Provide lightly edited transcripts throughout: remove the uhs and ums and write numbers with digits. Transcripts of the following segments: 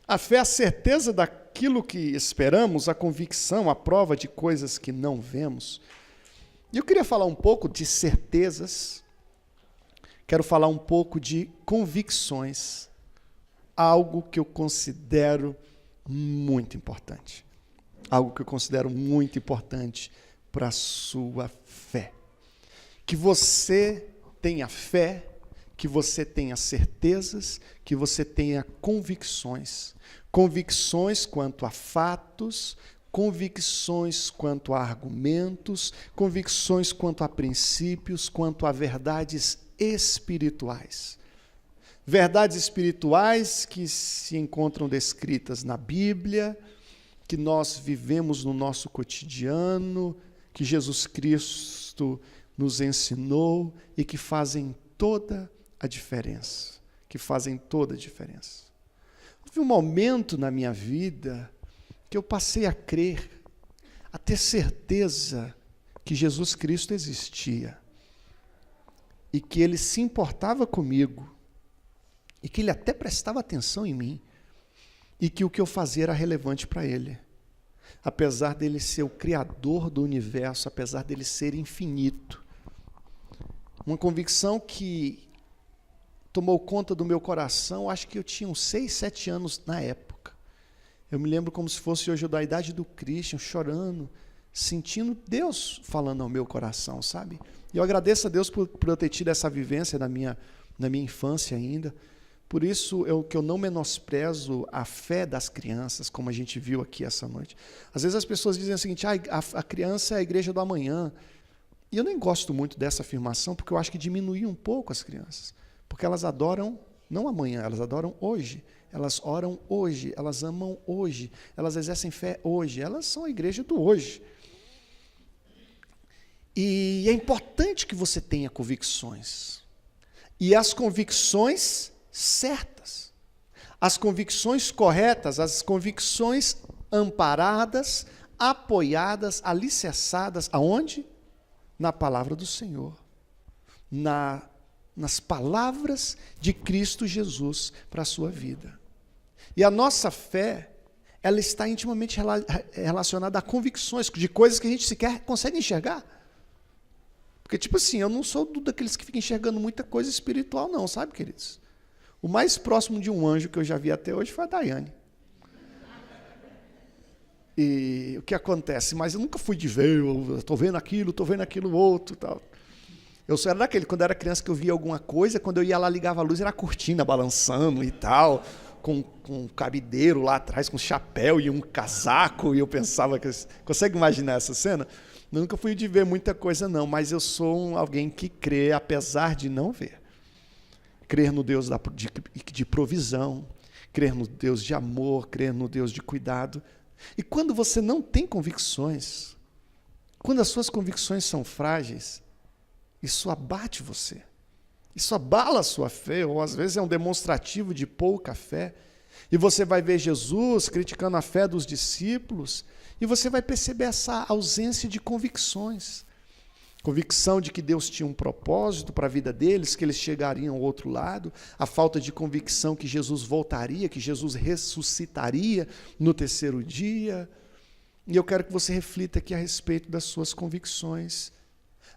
A fé é a certeza daquilo que esperamos, a convicção, a prova de coisas que não vemos. E eu queria falar um pouco de certezas, quero falar um pouco de convicções, algo que eu considero muito importante. Algo que eu considero muito importante para a sua fé. Que você tenha fé, que você tenha certezas, que você tenha convicções. Convicções quanto a fatos, convicções quanto a argumentos, convicções quanto a princípios, quanto a verdades espirituais. Verdades espirituais que se encontram descritas na Bíblia, que nós vivemos no nosso cotidiano, que Jesus Cristo nos ensinou e que fazem toda a diferença. Que fazem toda a diferença. Houve um momento na minha vida que eu passei a crer, a ter certeza que Jesus Cristo existia e que Ele se importava comigo e que Ele até prestava atenção em mim e que o que eu fazia era relevante para Ele. Apesar dele ser o criador do universo, apesar dele ser infinito. Uma convicção que tomou conta do meu coração, acho que eu tinha uns 6, 7 anos na época. Eu me lembro como se fosse hoje eu da idade do Christian, chorando, sentindo Deus falando ao meu coração, sabe? E eu agradeço a Deus por eu ter tido essa vivência na minha infância ainda. Por isso que eu não menosprezo a fé das crianças, como a gente viu aqui essa noite. Às vezes as pessoas dizem o seguinte, a criança é a igreja do amanhã. E eu nem gosto muito dessa afirmação, porque eu acho que diminui um pouco as crianças. Porque elas adoram, não amanhã, elas adoram hoje. Elas oram hoje, elas amam hoje, elas exercem fé hoje. Elas são a igreja do hoje. E é importante que você tenha convicções. E as convicções certas, as convicções corretas, as convicções amparadas, apoiadas, alicerçadas, aonde? Na palavra do Senhor, nas palavras de Cristo Jesus para a sua vida. E a nossa fé, ela está intimamente relacionada a convicções de coisas que a gente sequer consegue enxergar. Porque, tipo assim, eu não sou daqueles que ficam enxergando muita coisa espiritual, não, sabe, queridos? O mais próximo de um anjo que eu já vi até hoje foi a Daiane. E o que acontece? Mas eu nunca fui de ver, eu estou vendo aquilo outro e tal. Eu só era daquele, quando eu era criança, que eu via alguma coisa, quando eu ia lá, ligava a luz, era a cortina balançando e tal, com um cabideiro lá atrás, com chapéu e um casaco, e eu pensava que... Consegue imaginar essa cena? Eu nunca fui de ver muita coisa, não, mas eu sou alguém que crê, apesar de não ver. Crer no Deus de provisão, crer no Deus de amor, crer no Deus de cuidado. E quando você não tem convicções, quando as suas convicções são frágeis, isso abate você. Isso abala a sua fé, ou às vezes é um demonstrativo de pouca fé. E você vai ver Jesus criticando a fé dos discípulos, e você vai perceber essa ausência de convicções. Convicção de que Deus tinha um propósito para a vida deles, que eles chegariam ao outro lado, a falta de convicção que Jesus voltaria, que Jesus ressuscitaria no terceiro dia. E eu quero que você reflita aqui a respeito das suas convicções,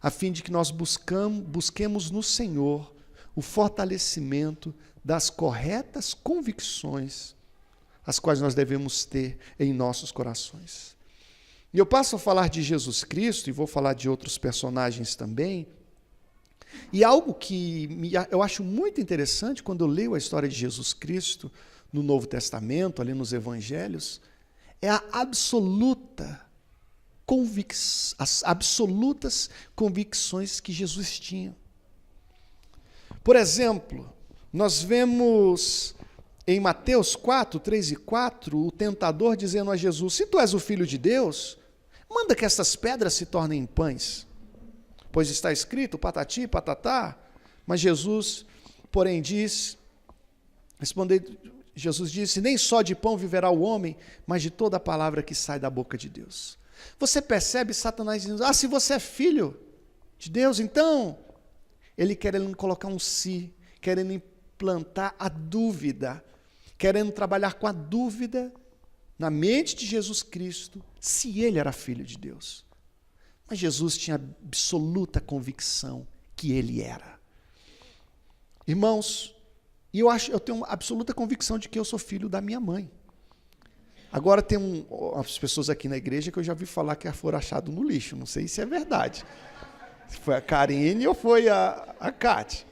a fim de que nós busquemos no Senhor o fortalecimento das corretas convicções, as quais nós devemos ter em nossos corações. E eu passo a falar de Jesus Cristo, e vou falar de outros personagens também, e algo que eu acho muito interessante quando eu leio a história de Jesus Cristo no Novo Testamento, ali nos Evangelhos, é as absolutas convicções que Jesus tinha. Por exemplo, nós vemos em Mateus 4, 3 e 4, o tentador dizendo a Jesus, se tu és o Filho de Deus, manda que essas pedras se tornem pães. Pois está escrito, patati, patatá. Mas Jesus, porém, Jesus disse, nem só de pão viverá o homem, mas de toda a palavra que sai da boca de Deus. Você percebe Satanás dizendo, se você é filho de Deus, então, ele querendo colocar um si, querendo implantar a dúvida, querendo trabalhar com a dúvida na mente de Jesus Cristo, se ele era filho de Deus. Mas Jesus tinha absoluta convicção que ele era. Irmãos, eu tenho absoluta convicção de que eu sou filho da minha mãe. Agora tem umas pessoas aqui na igreja que eu já vi falar que foram achados no lixo. Não sei se é verdade. Se foi a Karine ou foi a Cátia.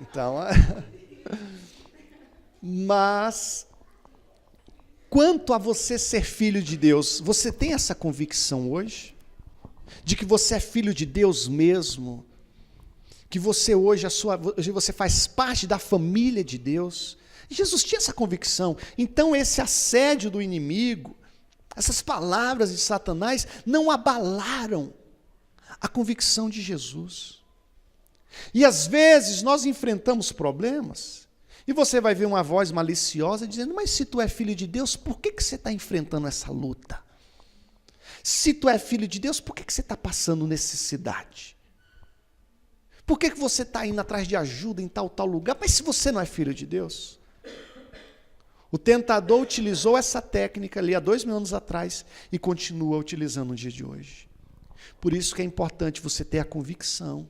Então... Mas, quanto a você ser filho de Deus, você tem essa convicção hoje? De que você é filho de Deus mesmo? Que você hoje você faz parte da família de Deus? Jesus tinha essa convicção. Então esse assédio do inimigo, essas palavras de Satanás, não abalaram a convicção de Jesus. E às vezes nós enfrentamos problemas, e você vai ver uma voz maliciosa dizendo, mas se tu é filho de Deus, por que você está enfrentando essa luta? Se tu é filho de Deus, por que você está passando necessidade? Por que você está indo atrás de ajuda em tal lugar? Mas se você não é filho de Deus? O tentador utilizou essa técnica ali há 2000 anos atrás e continua utilizando no dia de hoje. Por isso que é importante você ter a convicção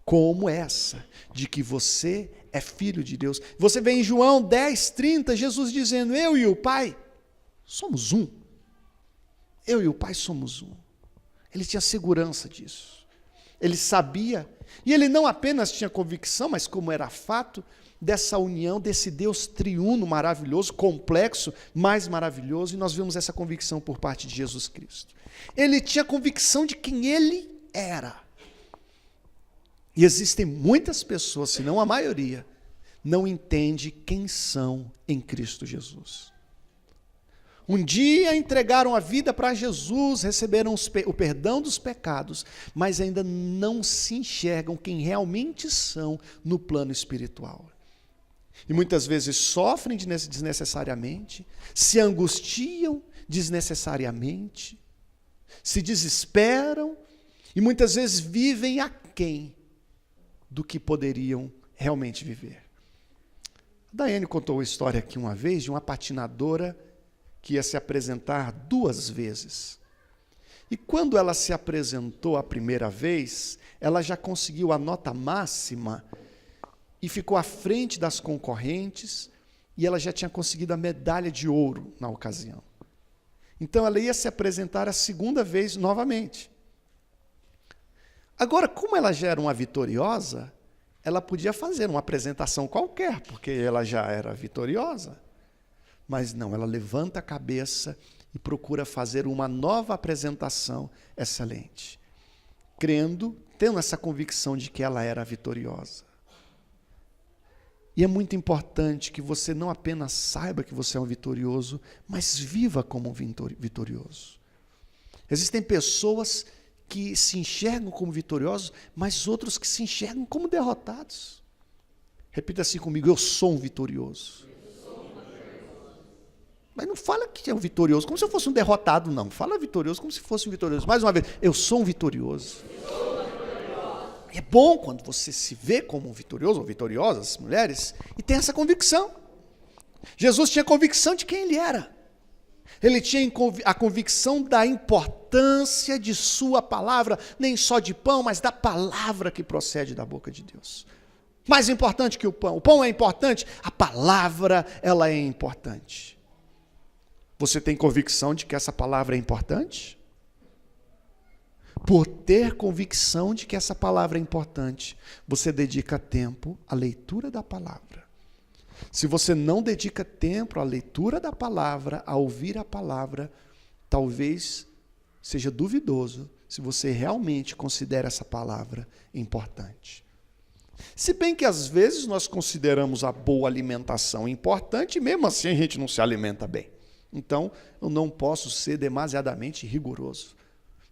como essa, de que você é filho de Deus. Você vê em João 10:30, Jesus dizendo, eu e o Pai somos um. Eu e o Pai somos um. Ele tinha segurança disso. Ele sabia, e ele não apenas tinha convicção, mas como era fato, dessa união, desse Deus triuno maravilhoso, complexo, mais maravilhoso, e nós vemos essa convicção por parte de Jesus Cristo. Ele tinha convicção de quem ele era. E existem muitas pessoas, se não a maioria, não entende quem são em Cristo Jesus. Um dia entregaram a vida para Jesus, receberam o perdão dos pecados, mas ainda não se enxergam quem realmente são no plano espiritual. E muitas vezes sofrem desnecessariamente, se angustiam desnecessariamente, se desesperam e muitas vezes vivem aquém do que poderiam realmente viver. A Daiane contou uma história aqui uma vez de uma patinadora que ia se apresentar 2 vezes. E quando ela se apresentou a primeira vez, ela já conseguiu a nota máxima e ficou à frente das concorrentes, e ela já tinha conseguido a medalha de ouro na ocasião. Então ela ia se apresentar a 2ª vez novamente. Agora, como ela já era uma vitoriosa, ela podia fazer uma apresentação qualquer, porque ela já era vitoriosa. Mas não, ela levanta a cabeça e procura fazer uma nova apresentação excelente, tendo essa convicção de que ela era vitoriosa. E é muito importante que você não apenas saiba que você é um vitorioso, mas viva como um vitorioso. Existem pessoas que se enxergam como vitoriosos, mas outros que se enxergam como derrotados. Repita assim comigo, eu sou um vitorioso. Mas não fala que é um vitorioso como se eu fosse um derrotado, não. Fala vitorioso como se fosse um vitorioso. Mais uma vez, eu sou um vitorioso. É bom quando você se vê como um vitorioso ou vitoriosas, mulheres, e tem essa convicção. Jesus tinha convicção de quem ele era. Ele tinha a convicção da importância de sua palavra, nem só de pão, mas da palavra que procede da boca de Deus. Mais importante que o pão é importante, a palavra ela é importante. Você tem convicção de que essa palavra é importante? Por ter convicção de que essa palavra é importante, você dedica tempo à leitura da palavra. Se você não dedica tempo à leitura da palavra, a ouvir a palavra, talvez seja duvidoso se você realmente considera essa palavra importante. Se bem que às vezes nós consideramos a boa alimentação importante, e mesmo assim a gente não se alimenta bem. Então, eu não posso ser demasiadamente rigoroso.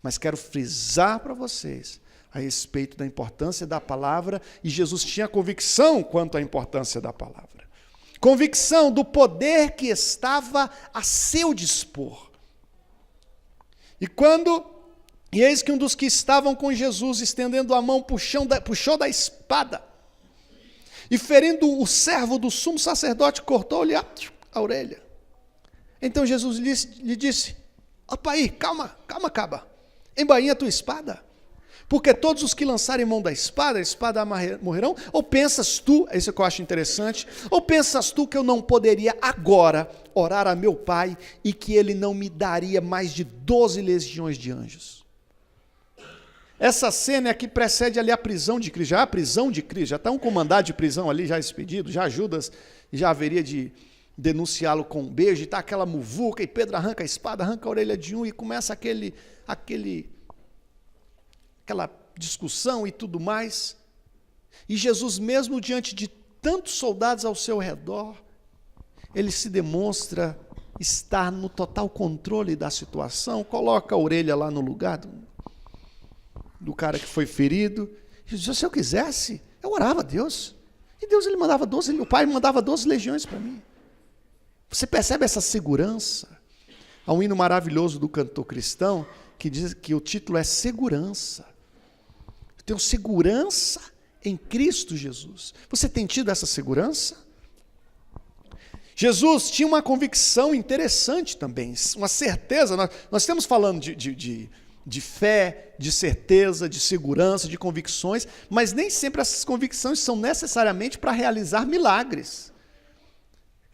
Mas quero frisar para vocês a respeito da importância da palavra, e Jesus tinha convicção quanto à importância da palavra. Convicção do poder que estava a seu dispor. E eis que um dos que estavam com Jesus, estendendo a mão, puxou da espada, E ferindo o servo do sumo sacerdote, cortou-lhe a orelha. Então Jesus lhe disse: opa aí, calma, caba, embainha a tua espada, porque todos os que lançarem mão da espada, a espada morrerão. Ou pensas tu, isso é que eu acho interessante, ou pensas tu que eu não poderia agora orar a meu Pai e que Ele não me daria mais de 12 legiões de anjos? Essa cena é a que precede ali a prisão de Cristo. Já a prisão de Cristo, já está um comandante de prisão ali, já expedido, já Judas já haveria de denunciá-lo com um beijo, e está aquela muvuca, e Pedro arranca a espada, arranca a orelha de um, e começa aquela discussão e tudo mais. E Jesus, mesmo diante de tantos soldados ao seu redor, ele se demonstra estar no total controle da situação, coloca a orelha lá no lugar do cara que foi ferido. E diz: se eu quisesse, eu orava a Deus. E Deus, ele mandava 12, o Pai mandava 12 legiões para mim. Você percebe essa segurança? Há um hino maravilhoso do cantor cristão que diz que o título é Segurança. Eu tenho segurança em Cristo Jesus. Você tem tido essa segurança? Jesus tinha uma convicção interessante também, uma certeza. Nós estamos falando de fé, de certeza, de segurança, de convicções, mas nem sempre essas convicções são necessariamente para realizar milagres.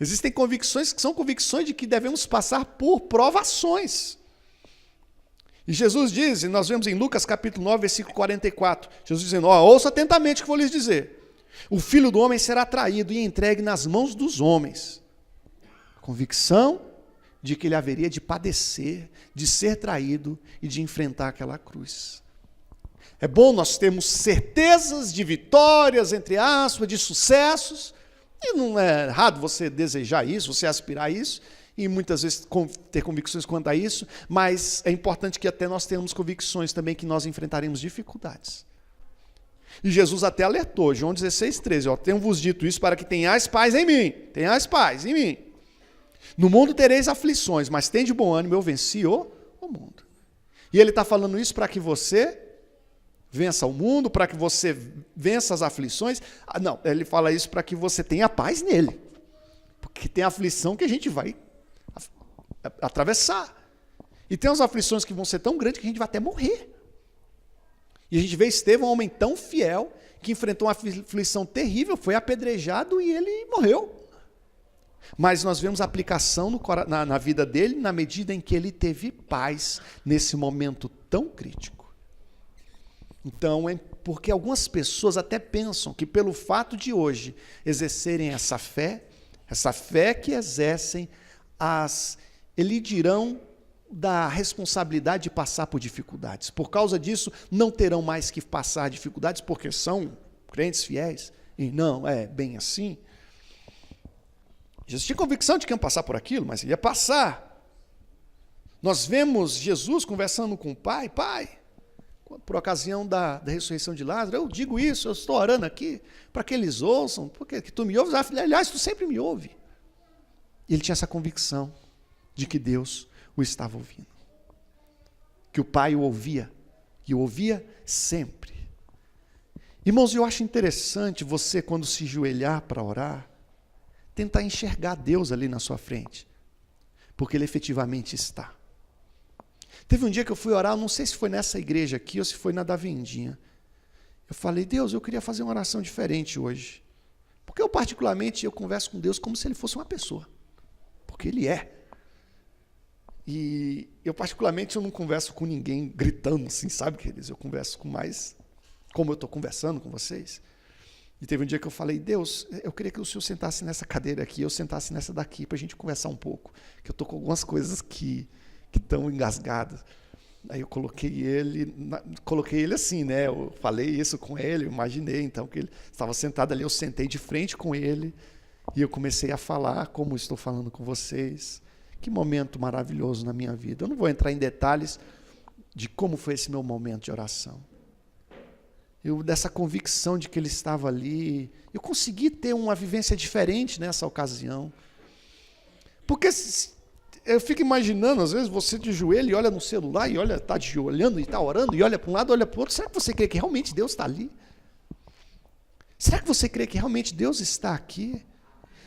Existem convicções que são convicções de que devemos passar por provações. E Jesus diz, e nós vemos em Lucas capítulo 9, versículo 44, Jesus dizendo: ouça atentamente o que vou lhes dizer. O Filho do Homem será traído e entregue nas mãos dos homens. Convicção de que ele haveria de padecer, de ser traído e de enfrentar aquela cruz. É bom nós termos certezas de vitórias, entre aspas, de sucessos, e não é errado você desejar isso, você aspirar a isso, e muitas vezes ter convicções quanto a isso, mas é importante que até nós tenhamos convicções também que nós enfrentaremos dificuldades. E Jesus até alertou, João 16:13, tenho-vos dito isso para que tenhais paz em mim. No mundo tereis aflições, mas tende bom ânimo, eu venci o mundo. E ele está falando isso para que você vença o mundo, para que você vença as aflições. Não, ele fala isso para que você tenha paz nele. Porque tem aflição que a gente vai atravessar. E tem umas aflições que vão ser tão grandes que a gente vai até morrer. E a gente vê Estevão, um homem tão fiel, que enfrentou uma aflição terrível, foi apedrejado e ele morreu. Mas nós vemos a aplicação na vida dele na medida em que ele teve paz nesse momento tão crítico. Então, é porque algumas pessoas até pensam que pelo fato de hoje exercerem essa fé que exercem, elidirão da responsabilidade de passar por dificuldades. Por causa disso, não terão mais que passar dificuldades porque são crentes fiéis. E não é bem assim. Jesus tinha convicção de que ia passar por aquilo, mas ele ia passar. Nós vemos Jesus conversando com o Pai: Pai, por ocasião da ressurreição de Lázaro, eu digo isso, eu estou orando aqui, para que eles ouçam, porque que tu me ouves, aliás, tu sempre me ouve. E ele tinha essa convicção de que Deus o estava ouvindo, que o Pai o ouvia, e o ouvia sempre. Irmãos, eu acho interessante você, quando se ajoelhar para orar, tentar enxergar Deus ali na sua frente, porque Ele efetivamente está. Teve um dia que eu fui orar, não sei se foi nessa igreja aqui ou se foi na da Vendinha. Eu falei: Deus, eu queria fazer uma oração diferente hoje. Porque eu particularmente, eu converso com Deus como se Ele fosse uma pessoa. Porque Ele é. E eu particularmente, eu não converso com ninguém gritando assim, sabe, queridos? Eu converso com mais, como eu estou conversando com vocês. E teve um dia que eu falei: Deus, eu queria que o Senhor sentasse nessa cadeira aqui, eu sentasse nessa daqui, para a gente conversar um pouco. Que eu estou com algumas coisas que estão engasgadas. Aí eu coloquei ele assim, né? Eu falei isso com ele, eu imaginei então que ele estava sentado ali, eu sentei de frente com ele e eu comecei a falar como estou falando com vocês. Que momento maravilhoso na minha vida. Eu não vou entrar em detalhes de como foi esse meu momento de oração. Dessa convicção de que ele estava ali, eu consegui ter uma vivência diferente nessa ocasião. Porque eu fico imaginando, às vezes, você de joelho e olha no celular, e olha, está olhando e está orando, e olha para um lado, olha para o outro. Será que você crê que realmente Deus está ali? Será que você crê que realmente Deus está aqui?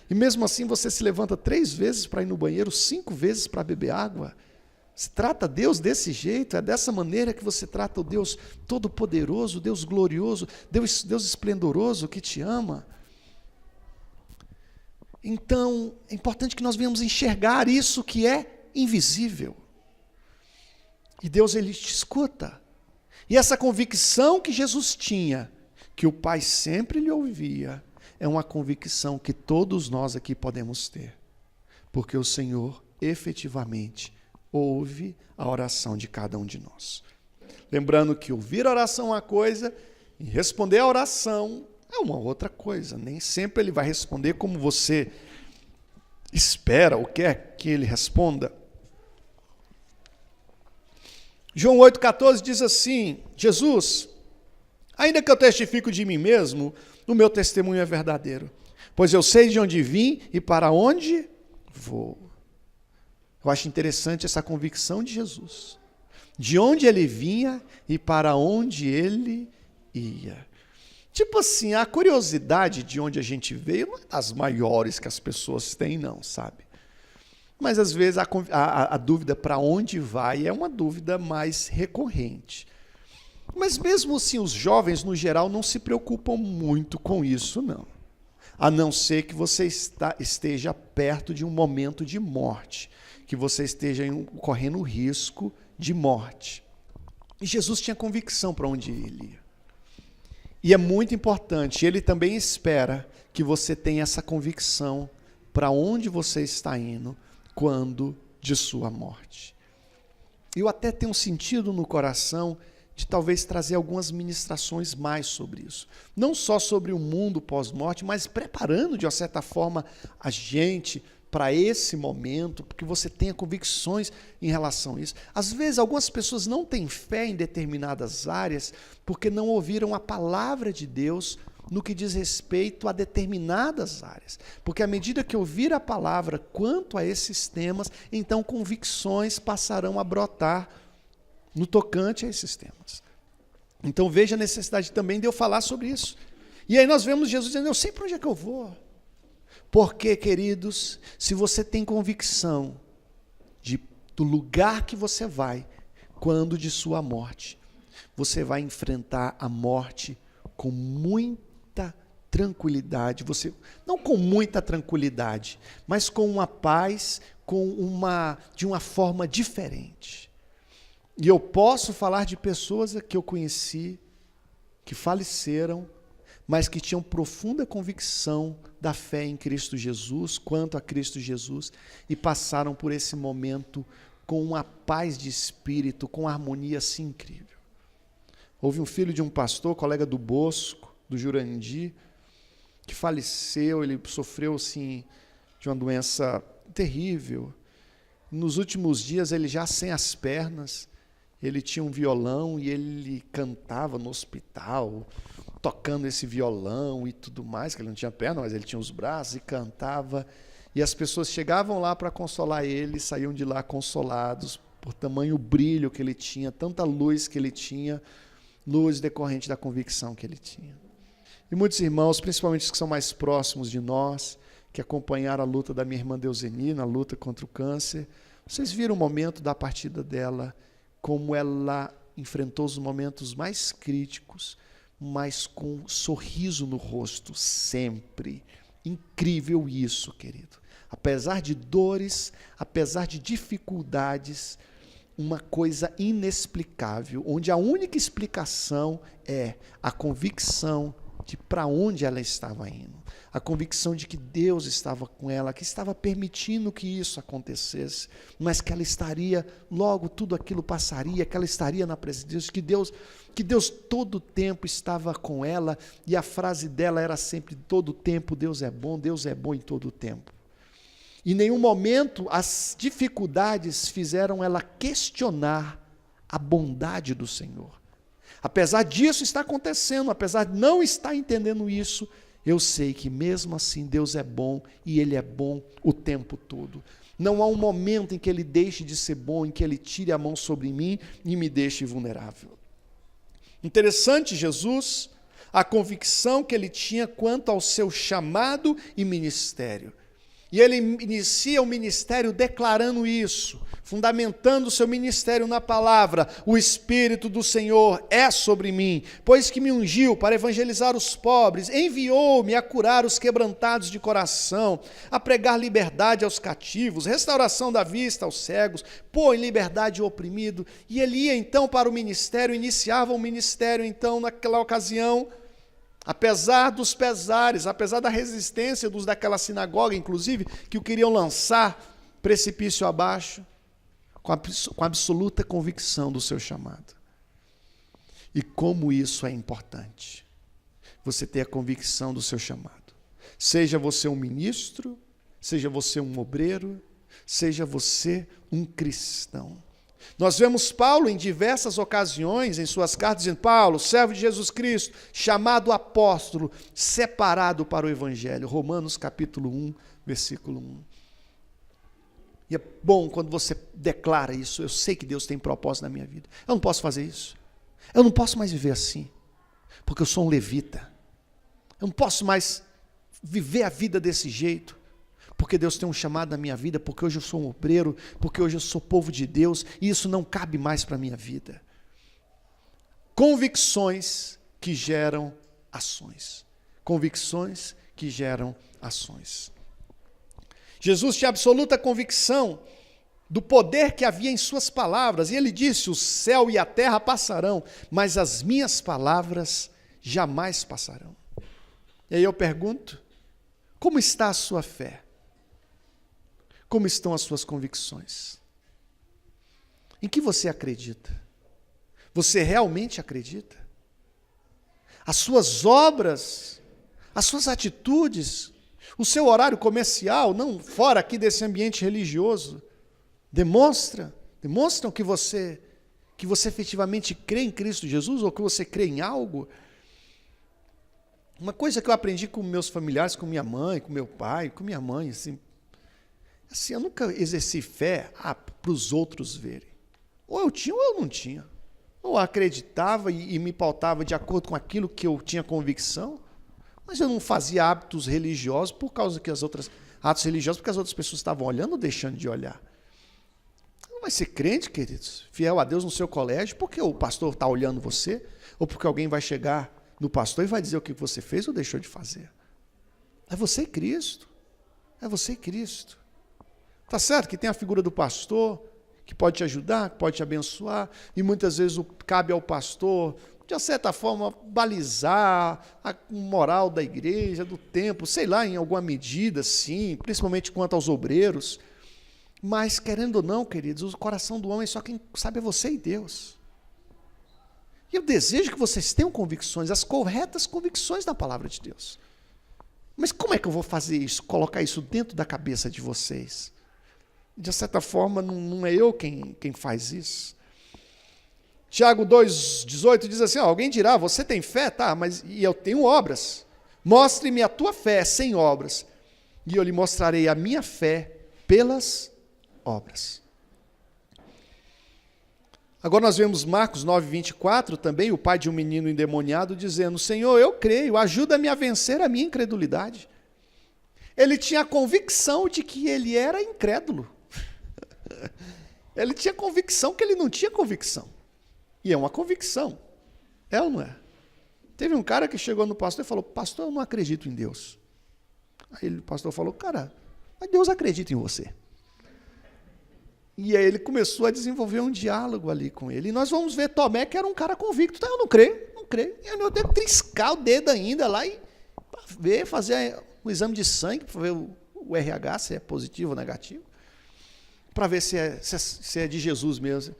E mesmo assim você se levanta 3 vezes para ir no banheiro, 5 vezes para beber água? Você trata Deus desse jeito? É dessa maneira que você trata o Deus Todo-Poderoso, Deus glorioso, Deus esplendoroso que te ama? Então, é importante que nós venhamos enxergar isso que é invisível. E Deus, Ele te escuta. E essa convicção que Jesus tinha, que o Pai sempre lhe ouvia, é uma convicção que todos nós aqui podemos ter. Porque o Senhor, efetivamente, ouve a oração de cada um de nós. Lembrando que ouvir a oração é uma coisa, e responder a oração é uma outra coisa. Nem sempre Ele vai responder como você espera ou quer que Ele responda. João 8,14 diz assim: Jesus, ainda que eu testifico de mim mesmo, o meu testemunho é verdadeiro, pois eu sei de onde vim e para onde vou. Eu acho interessante essa convicção de Jesus, de onde ele vinha e para onde ele ia. Tipo assim, a curiosidade de onde a gente veio não é das maiores que as pessoas têm, não, sabe? Mas às vezes a dúvida para onde vai é uma dúvida mais recorrente. Mas mesmo assim, os jovens, no geral, não se preocupam muito com isso, não. A não ser que você esteja perto de um momento de morte, que você esteja correndo risco de morte. E Jesus tinha convicção para onde ele ia. E é muito importante, ele também espera que você tenha essa convicção para onde você está indo quando de sua morte. Eu até tenho sentido no coração de talvez trazer algumas ministrações mais sobre isso. Não só sobre o mundo pós-morte, mas preparando, de uma certa forma, a gente para esse momento, porque você tenha convicções em relação a isso. Às vezes, algumas pessoas não têm fé em determinadas áreas porque não ouviram a palavra de Deus no que diz respeito a determinadas áreas. Porque à medida que ouvir a palavra quanto a esses temas, então convicções passarão a brotar no tocante a esses temas. Então veja a necessidade também de eu falar sobre isso. E aí nós vemos Jesus dizendo: eu sei para onde é que eu vou. Porque, queridos, se você tem convicção do lugar que você vai, quando de sua morte, você vai enfrentar a morte com muita tranquilidade. Não com muita tranquilidade, mas com uma paz, de uma forma diferente. E eu posso falar de pessoas que eu conheci, que faleceram, mas que tinham profunda convicção da fé em Cristo Jesus, quanto a Cristo Jesus, e passaram por esse momento com uma paz de espírito, com uma harmonia assim incrível. Houve um filho de um pastor, colega do Bosco, do Jurandir, que faleceu. Ele sofreu assim, de uma doença terrível. Nos últimos dias, ele já sem as pernas, ele tinha um violão e ele cantava no hospital, tocando esse violão e tudo mais, que ele não tinha perna, mas ele tinha os braços e cantava. E as pessoas chegavam lá para consolar ele, saíam de lá consolados por tamanho brilho que ele tinha, tanta luz que ele tinha, luz decorrente da convicção que ele tinha. E muitos irmãos, principalmente os que são mais próximos de nós, que acompanharam a luta da minha irmã Deuseni, na luta contra o câncer, vocês viram o momento da partida dela, como ela enfrentou os momentos mais críticos, mas com um sorriso no rosto, sempre. Incrível isso, querido. Apesar de dores, apesar de dificuldades, uma coisa inexplicável, onde a única explicação é a convicção de para onde ela estava indo. A convicção de que Deus estava com ela, que estava permitindo que isso acontecesse, mas que ela estaria, logo tudo aquilo passaria, que ela estaria na presença de Deus, que Deus todo o tempo estava com ela, e a frase dela era sempre: todo o tempo Deus é bom em todo o tempo. Em nenhum momento as dificuldades fizeram ela questionar a bondade do Senhor. Apesar disso estar acontecendo, apesar de não estar entendendo isso, eu sei que mesmo assim Deus é bom e Ele é bom o tempo todo. Não há um momento em que Ele deixe de ser bom, em que Ele tire a mão sobre mim e me deixe vulnerável. Interessante, Jesus, a convicção que ele tinha quanto ao seu chamado e ministério. E ele inicia o ministério declarando isso, fundamentando o seu ministério na palavra: o Espírito do Senhor é sobre mim, pois que me ungiu para evangelizar os pobres, enviou-me a curar os quebrantados de coração, a pregar liberdade aos cativos, restauração da vista aos cegos, pôr em liberdade o oprimido. E ele ia então para o ministério, iniciava o ministério então naquela ocasião, apesar dos pesares, apesar da resistência dos daquela sinagoga, inclusive, que o queriam lançar precipício abaixo, com absoluta convicção do seu chamado. E como isso é importante, você ter a convicção do seu chamado. Seja você um ministro, seja você um obreiro, seja você um cristão. Nós vemos Paulo em diversas ocasiões, em suas cartas, dizendo: Paulo, servo de Jesus Cristo, chamado apóstolo, separado para o Evangelho. Romanos capítulo 1, versículo 1. E é bom quando você declara isso: eu sei que Deus tem propósito na minha vida. Eu não posso fazer isso. Eu não posso mais viver assim, porque eu sou um levita. Eu não posso mais viver a vida desse jeito, porque Deus tem um chamado na minha vida, porque hoje eu sou um obreiro, porque hoje eu sou povo de Deus, e isso não cabe mais para a minha vida. Convicções que geram ações. Convicções que geram ações. Jesus tinha absoluta convicção do poder que havia em suas palavras, e ele disse: o céu e a terra passarão, mas as minhas palavras jamais passarão. E aí eu pergunto: como está a sua fé? Como estão as suas convicções? Em que você acredita? Você realmente acredita? As suas obras, as suas atitudes, o seu horário comercial, não fora aqui desse ambiente religioso, demonstram que você efetivamente crê em Cristo Jesus, ou que você crê em algo. Uma coisa que eu aprendi com meus familiares, com minha mãe, com meu pai, com minha mãe, assim, eu nunca exerci fé para os outros verem. Ou eu tinha ou eu não tinha. Ou acreditava e me pautava de acordo com aquilo que eu tinha convicção, mas eu não fazia hábitos religiosos por causa que atos religiosos porque as outras pessoas estavam olhando ou deixando de olhar. Não vai ser crente, queridos, fiel a Deus no seu colégio, porque o pastor está olhando você, ou porque alguém vai chegar no pastor e vai dizer o que você fez ou deixou de fazer. É você e Cristo. É você e Cristo. Está certo que tem a figura do pastor, que pode te ajudar, que pode te abençoar, e muitas vezes cabe ao pastor, de certa forma, balizar a moral da igreja, do templo, sei lá, em alguma medida, sim, principalmente quanto aos obreiros. Mas, querendo ou não, queridos, o coração do homem só quem sabe é você e Deus. E eu desejo que vocês tenham convicções, as corretas convicções da palavra de Deus. Mas como é que eu vou fazer isso, colocar isso dentro da cabeça de vocês? De certa forma, não é eu quem faz isso. Tiago 2,18 diz assim: alguém dirá, você tem fé? Tá, mas e eu tenho obras. Mostre-me a tua fé sem obras, e eu lhe mostrarei a minha fé pelas obras. Agora nós vemos Marcos 9,24 também, o pai de um menino endemoniado, dizendo: Senhor, eu creio, ajuda-me a vencer a minha incredulidade. Ele tinha a convicção de que ele era incrédulo. Ele tinha convicção que ele não tinha convicção. E é uma convicção. É ou não é? Teve um cara que chegou no pastor e falou: pastor, eu não acredito em Deus. Aí o pastor falou: cara, mas Deus acredita em você. E aí ele começou a desenvolver um diálogo ali com ele. E nós vamos ver Tomé, que era um cara convicto. Tá, eu não creio. Eu tenho que triscar o dedo ainda lá e ver, fazer um exame de sangue, para ver o RH, se é positivo ou negativo, para ver se é de Jesus mesmo.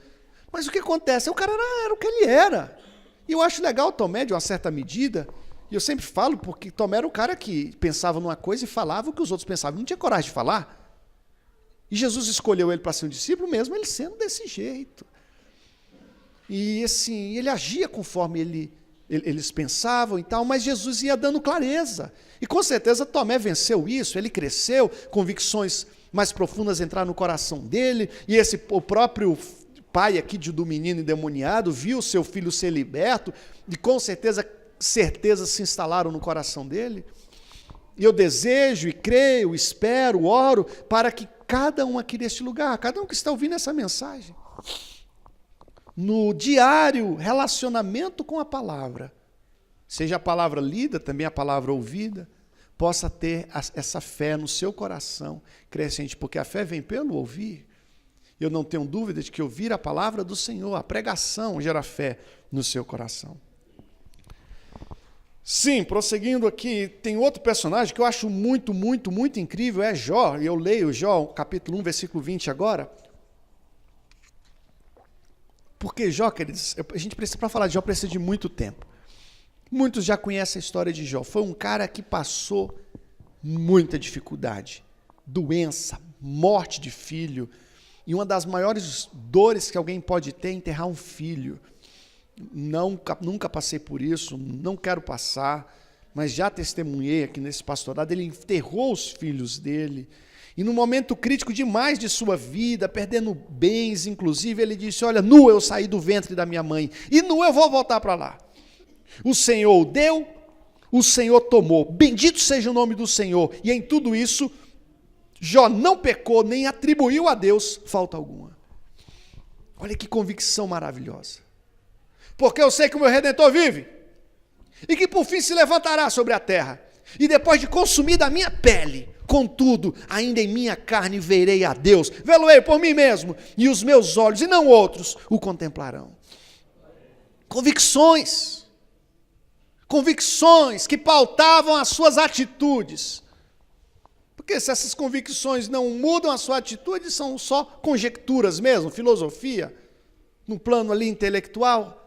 Mas o que acontece? O cara era o que ele era. E eu acho legal Tomé, de uma certa medida, e eu sempre falo, porque Tomé era o cara que pensava numa coisa e falava o que os outros pensavam. Não tinha coragem de falar. E Jesus escolheu ele para ser um discípulo, mesmo ele sendo desse jeito. E assim, ele agia conforme eles pensavam e tal, mas Jesus ia dando clareza. E com certeza Tomé venceu isso, ele cresceu, convicções mais profundas entraram no coração dele, e o próprio pai aqui do menino endemoniado viu seu filho ser liberto, e com certeza certezas se instalaram no coração dele. E eu desejo, e creio, espero, oro, para que cada um aqui neste lugar, cada um que está ouvindo essa mensagem, no diário relacionamento com a palavra, seja a palavra lida, também a palavra ouvida, possa ter essa fé no seu coração crescente, porque a fé vem pelo ouvir. Eu não tenho dúvida de que ouvir a palavra do Senhor, a pregação, gera fé no seu coração. Sim, prosseguindo aqui, tem outro personagem que eu acho muito, muito, muito incrível, é Jó. E eu leio Jó, capítulo 1, versículo 20 agora. Porque Jó, queridos, a gente precisa, para falar de Jó, precisa de muito tempo. Muitos já conhecem a história de Jó. Foi um cara que passou muita dificuldade, doença, morte de filho. E uma das maiores dores que alguém pode ter é enterrar um filho. Nunca passei por isso, não quero passar, mas já testemunhei aqui nesse pastorado. Ele enterrou os filhos dele, e num momento crítico demais de sua vida, perdendo bens, inclusive, ele disse: olha, nu eu saí do ventre da minha mãe, e nu eu vou voltar para lá. O Senhor deu, o Senhor tomou, bendito seja o nome do Senhor, e em tudo isso, Jó não pecou, nem atribuiu a Deus falta alguma. Olha que convicção maravilhosa. Porque eu sei que o meu Redentor vive, e que por fim se levantará sobre a terra, e depois de consumir da minha pele, contudo, ainda em minha carne verei a Deus, vê-lo-ei por mim mesmo, e os meus olhos, e não outros, o contemplarão. Convicções que pautavam as suas atitudes, porque se essas convicções não mudam a sua atitude, são só conjecturas mesmo, filosofia, no plano ali intelectual.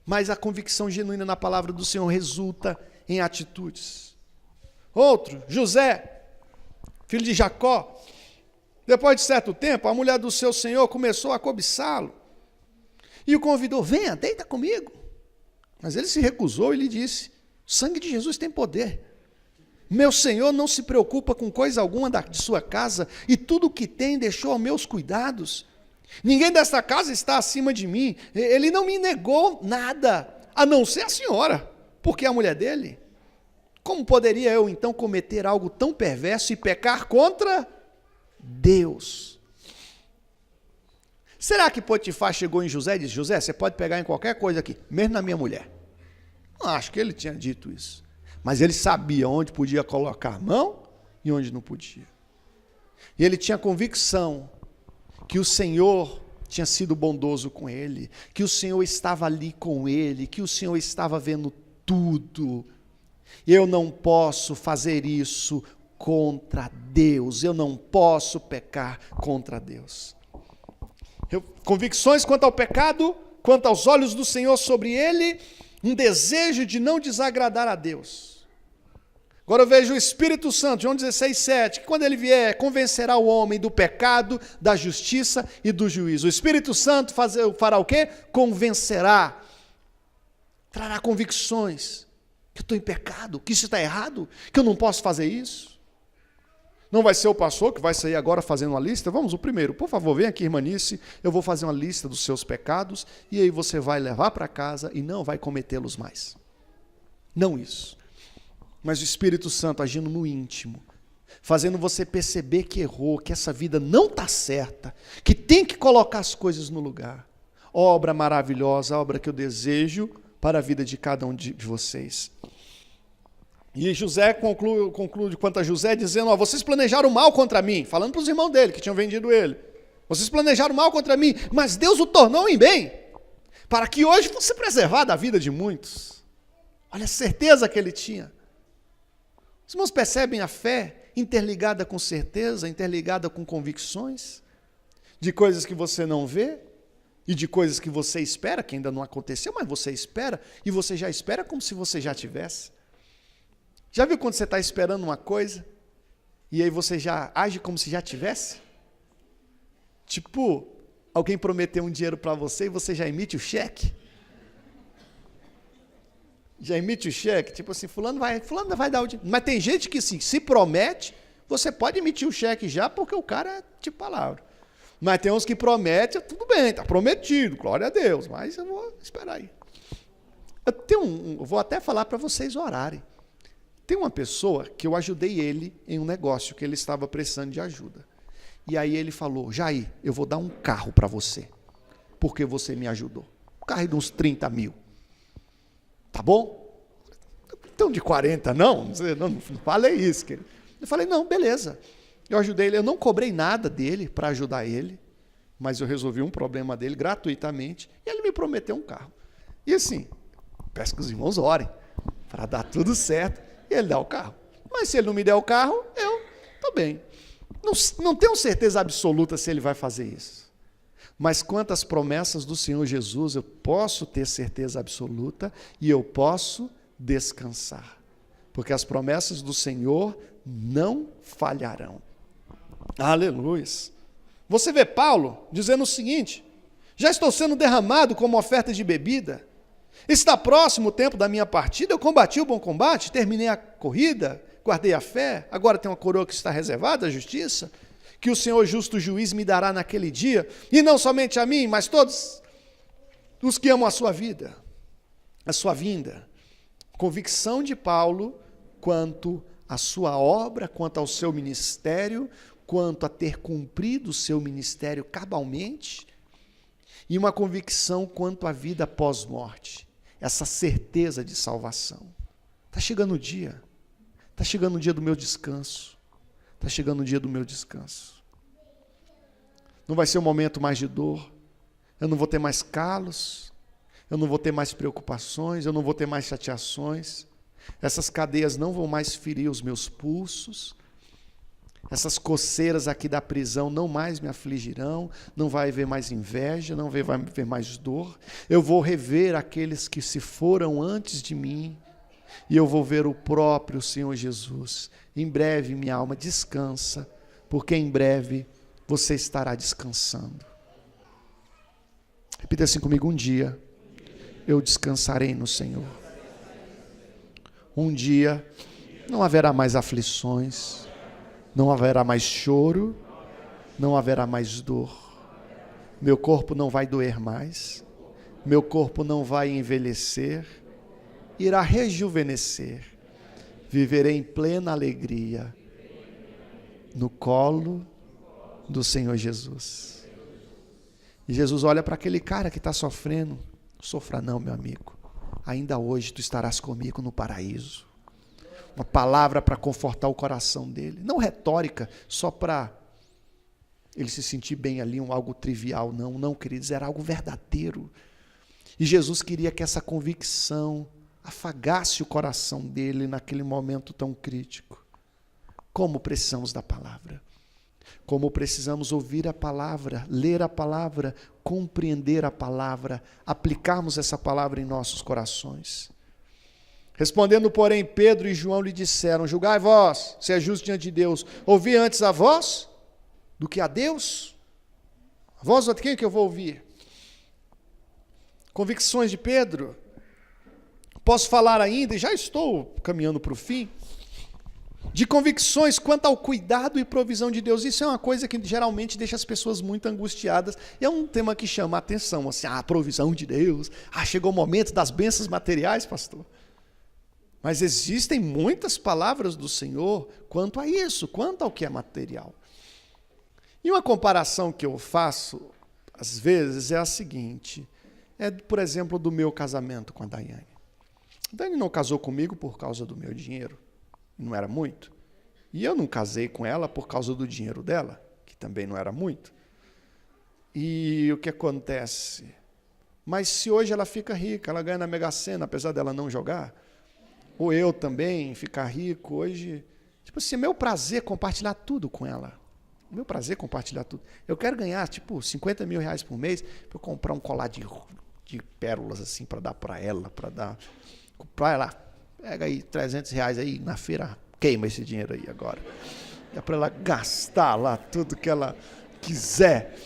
Mas a convicção genuína na palavra do Senhor resulta em atitudes. Outro, José, filho de Jacó. Depois de certo tempo, a mulher do seu senhor começou a cobiçá-lo. E o convidou: venha, deita comigo. Mas ele se recusou e lhe disse: o sangue de Jesus tem poder. Meu senhor não se preocupa com coisa alguma de sua casa, e tudo o que tem deixou aos meus cuidados. Ninguém desta casa está acima de mim. Ele não me negou nada, a não ser a senhora, porque é a mulher dele. Como poderia eu, então, cometer algo tão perverso e pecar contra Deus? Será que Potifar chegou em José e disse: José, você pode pegar em qualquer coisa aqui, mesmo na minha mulher? Não acho que ele tinha dito isso. Mas ele sabia onde podia colocar a mão e onde não podia. E ele tinha convicção que o Senhor tinha sido bondoso com ele, que o Senhor estava ali com ele, que o Senhor estava vendo tudo. Eu não posso fazer isso contra Deus, eu não posso pecar contra Deus. Convicções quanto ao pecado, quanto aos olhos do Senhor sobre ele, um desejo de não desagradar a Deus. Agora eu vejo o Espírito Santo, João 16:7, que quando ele vier, convencerá o homem do pecado, da justiça e do juízo. O Espírito Santo fará o quê? Convencerá, trará convicções, que eu estou em pecado, que isso está errado, que eu não posso fazer isso. Não vai ser o pastor que vai sair agora fazendo uma lista. Vamos, o primeiro, por favor, vem aqui, irmanice, eu vou fazer uma lista dos seus pecados, e aí você vai levar para casa e não vai cometê-los mais. Não isso. Mas o Espírito Santo agindo no íntimo, fazendo você perceber que errou, que essa vida não está certa, que tem que colocar as coisas no lugar. Obra maravilhosa, obra que eu desejo para a vida de cada um de vocês. E José conclui quanto a José, dizendo: vocês planejaram mal contra mim, falando para os irmãos dele, que tinham vendido ele. Vocês planejaram mal contra mim, mas Deus o tornou em bem, para que hoje fosse preservada a vida de muitos. Olha a certeza que ele tinha. Os irmãos percebem a fé interligada com certeza, interligada com convicções, de coisas que você não vê, e de coisas que você espera, que ainda não aconteceu, mas você espera, e você já espera como se você já tivesse. Já viu quando você está esperando uma coisa, e aí você já age como se já tivesse? Tipo, alguém prometeu um dinheiro para você e você já emite o cheque? Já emite o cheque, tipo assim, fulano vai dar o dinheiro. Mas tem gente que sim, se promete, você pode emitir o cheque já, porque o cara é tipo palavra. Mas tem uns que prometem, tudo bem, está prometido, glória a Deus, mas eu vou esperar aí. Eu vou até falar para vocês orarem. Tem uma pessoa que eu ajudei ele em um negócio que ele estava precisando de ajuda. E aí ele falou, Jair, eu vou dar um carro para você, porque você me ajudou. Um carro de uns 30 mil. Tá bom? Então de 40 não falei isso, querido. Eu falei, não, beleza. Eu ajudei ele, eu não cobrei nada dele para ajudar ele, mas eu resolvi um problema dele gratuitamente, e ele me prometeu um carro. E assim, peço que os irmãos orem, para dar tudo certo, e ele dá o carro. Mas se ele não me der o carro, eu estou bem. Não tenho certeza absoluta se ele vai fazer isso. Mas quanto às promessas do Senhor Jesus, eu posso ter certeza absoluta e eu posso descansar. Porque as promessas do Senhor não falharão. Aleluia. Você vê Paulo dizendo o seguinte, já estou sendo derramado como oferta de bebida, está próximo o tempo da minha partida, eu combati o bom combate, terminei a corrida, guardei a fé, agora tem uma coroa que está reservada, a justiça, que o Senhor justo juiz me dará naquele dia, e não somente a mim, mas todos os que amam a sua vida, a sua vinda. Convicção de Paulo quanto à sua obra, quanto ao seu ministério, quanto a ter cumprido o seu ministério cabalmente, e uma convicção quanto à vida pós-morte, essa certeza de salvação. Está chegando o dia. Está chegando o dia do meu descanso. Está chegando o dia do meu descanso. Não vai ser um momento mais de dor. Eu não vou ter mais calos. Eu não vou ter mais preocupações. Eu não vou ter mais chateações. Essas cadeias não vão mais ferir os meus pulsos. Essas coceiras aqui da prisão não mais me afligirão. Não vai haver mais inveja. Não vai haver mais dor. Eu vou rever aqueles que se foram antes de mim. E eu vou ver o próprio Senhor Jesus. Em breve, minha alma descansa, porque em breve você estará descansando. Repita assim comigo, um dia eu descansarei no Senhor. Um dia não haverá mais aflições, não haverá mais choro, não haverá mais dor. Meu corpo não vai doer mais, meu corpo não vai envelhecer, irá rejuvenescer, viverei em plena alegria, no colo do Senhor Jesus. E Jesus olha para aquele cara que está sofrendo, não sofra não, meu amigo, ainda hoje tu estarás comigo no paraíso. Uma palavra para confortar o coração dele, não retórica, só para ele se sentir bem ali, algo trivial, não, queridos, era algo verdadeiro. E Jesus queria que essa convicção afagasse o coração dele naquele momento tão crítico. Como precisamos da palavra. Como precisamos ouvir a palavra, ler a palavra, compreender a palavra, aplicarmos essa palavra em nossos corações. Respondendo, porém, Pedro e João lhe disseram, julgai vós, se é justo diante de Deus, ouvi antes a vós do que a Deus? A vós, quem que eu vou ouvir? Convicções de Pedro. Posso falar ainda, e já estou caminhando para o fim, de convicções quanto ao cuidado e provisão de Deus. Isso é uma coisa que geralmente deixa as pessoas muito angustiadas. E é um tema que chama a atenção, assim, a provisão de Deus. Chegou o momento das bênçãos materiais, pastor. Mas existem muitas palavras do Senhor quanto a isso, quanto ao que é material. E uma comparação que eu faço, às vezes, é a seguinte. É, por exemplo, do meu casamento com a Daiane. Daiane não casou comigo por causa do meu dinheiro, não era muito. E eu não casei com ela por causa do dinheiro dela, que também não era muito. E o que acontece? Mas se hoje ela fica rica, ela ganha na Mega Sena, apesar dela não jogar, ou eu também ficar rico, hoje, tipo assim, é meu prazer compartilhar tudo com ela. Meu prazer compartilhar tudo. Eu quero ganhar, tipo, 50 mil reais por mês para eu comprar um colar de pérolas, assim, para dar para ela, para ela, pega aí 300 reais aí na feira, queima esse dinheiro aí agora. É para ela gastar lá tudo que ela quiser.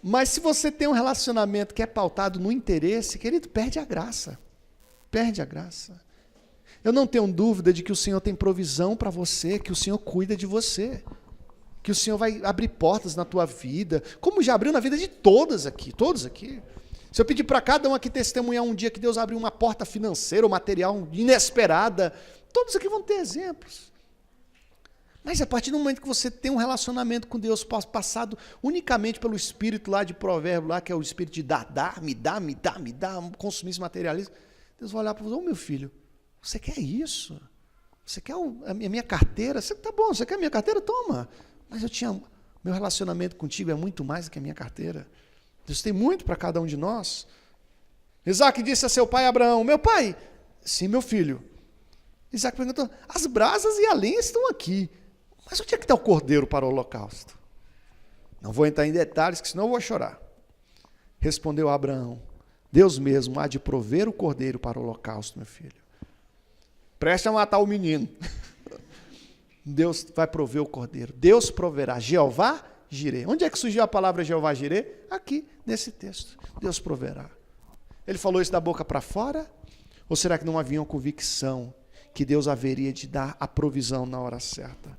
Mas se você tem um relacionamento que é pautado no interesse, querido, perde a graça. Perde a graça. Eu não tenho dúvida de que o Senhor tem provisão para você, que o Senhor cuida de você, que o Senhor vai abrir portas na tua vida, como já abriu na vida de todos aqui. Se eu pedir para cada um aqui testemunhar um dia que Deus abriu uma porta financeira ou material inesperada, todos aqui vão ter exemplos. Mas a partir do momento que você tem um relacionamento com Deus passado unicamente pelo espírito lá de provérbio, lá, que é o espírito de me dá, consumismo materialista, Deus vai olhar para você, meu filho, você quer isso? Você quer a minha carteira? Você, tá bom, você quer a minha carteira? Toma. Mas meu relacionamento contigo é muito mais do que a minha carteira. Deus tem muito para cada um de nós. Isaac disse a seu pai Abraão, meu pai, sim, meu filho. Isaac perguntou, as brasas e a lenha estão aqui, mas onde é que está o cordeiro para o holocausto? Não vou entrar em detalhes, que senão eu vou chorar. Respondeu Abraão, Deus mesmo há de prover o cordeiro para o holocausto, meu filho. Preste a matar o menino. Deus vai prover o cordeiro. Deus proverá. Jeová Jirê. Onde é que surgiu a palavra Jeová Jirê? Aqui, nesse texto. Deus proverá. Ele falou isso da boca para fora? Ou será que não havia uma convicção que Deus haveria de dar a provisão na hora certa?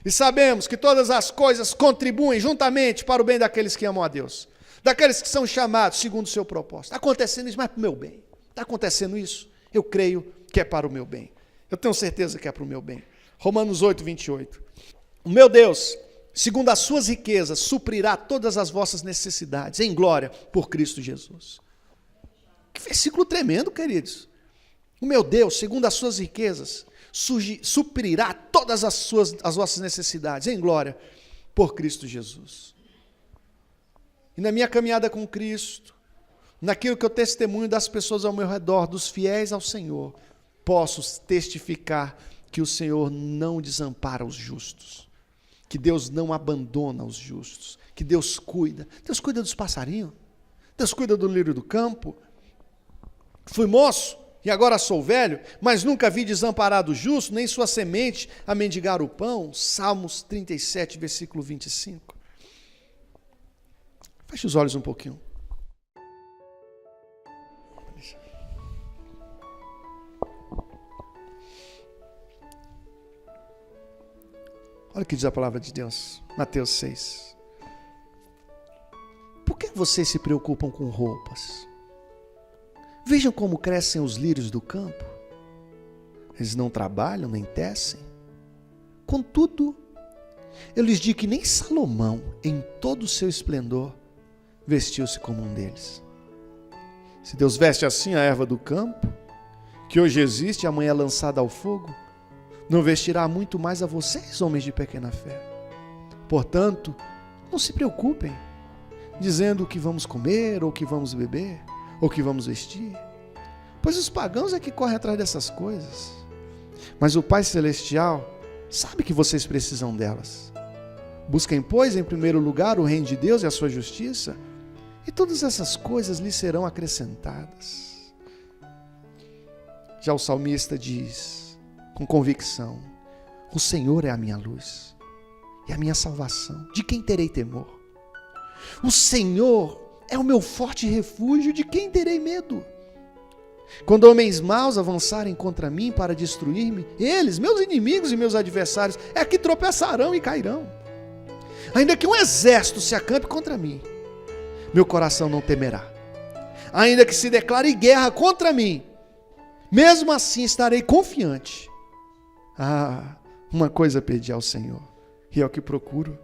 E sabemos que todas as coisas contribuem juntamente para o bem daqueles que amam a Deus. Daqueles que são chamados segundo o seu propósito. Está acontecendo isso, mas para o meu bem. Está acontecendo isso? Eu creio que é para o meu bem. Eu tenho certeza que é para o meu bem. Romanos 8, 28. O meu Deus, segundo as suas riquezas, suprirá todas as vossas necessidades em glória por Cristo Jesus. Que versículo tremendo, queridos. O meu Deus, segundo as suas riquezas, suprirá todas as vossas necessidades em glória por Cristo Jesus. E na minha caminhada com Cristo, naquilo que eu testemunho das pessoas ao meu redor, dos fiéis ao Senhor, posso testificar que o Senhor não desampara os justos, que Deus não abandona os justos, que Deus cuida. Deus cuida dos passarinhos, Deus cuida do lírio do campo. Fui moço e agora sou velho, mas nunca vi desamparado o justo, nem sua semente a mendigar o pão. Salmos 37, versículo 25. Feche os olhos um pouquinho. Olha o que diz a palavra de Deus, Mateus 6. Por que vocês se preocupam com roupas? Vejam como crescem os lírios do campo. Eles não trabalham, nem tecem. Contudo, eu lhes digo que nem Salomão, em todo o seu esplendor, vestiu-se como um deles. Se Deus veste assim a erva do campo, que hoje existe e amanhã é lançada ao fogo, não vestirá muito mais a vocês, homens de pequena fé. Portanto, não se preocupem, dizendo o que vamos comer, ou o que vamos beber, ou o que vamos vestir, pois os pagãos é que correm atrás dessas coisas. Mas o Pai Celestial sabe que vocês precisam delas. Busquem, pois, em primeiro lugar o reino de Deus e a sua justiça, e todas essas coisas lhes serão acrescentadas. Já o salmista diz, com convicção, o Senhor é a minha luz e a minha salvação. De quem terei temor? O Senhor é o meu forte refúgio, de quem terei medo? Quando homens maus avançarem contra mim para destruir-me, eles, meus inimigos e meus adversários, é que tropeçarão e cairão. Ainda que um exército se acampe contra mim, meu coração não temerá. Ainda que se declare guerra contra mim, mesmo assim estarei confiante. Uma coisa pedi ao Senhor, e é o que procuro,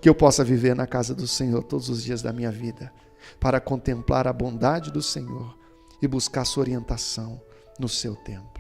que eu possa viver na casa do Senhor todos os dias da minha vida, para contemplar a bondade do Senhor e buscar sua orientação no seu tempo.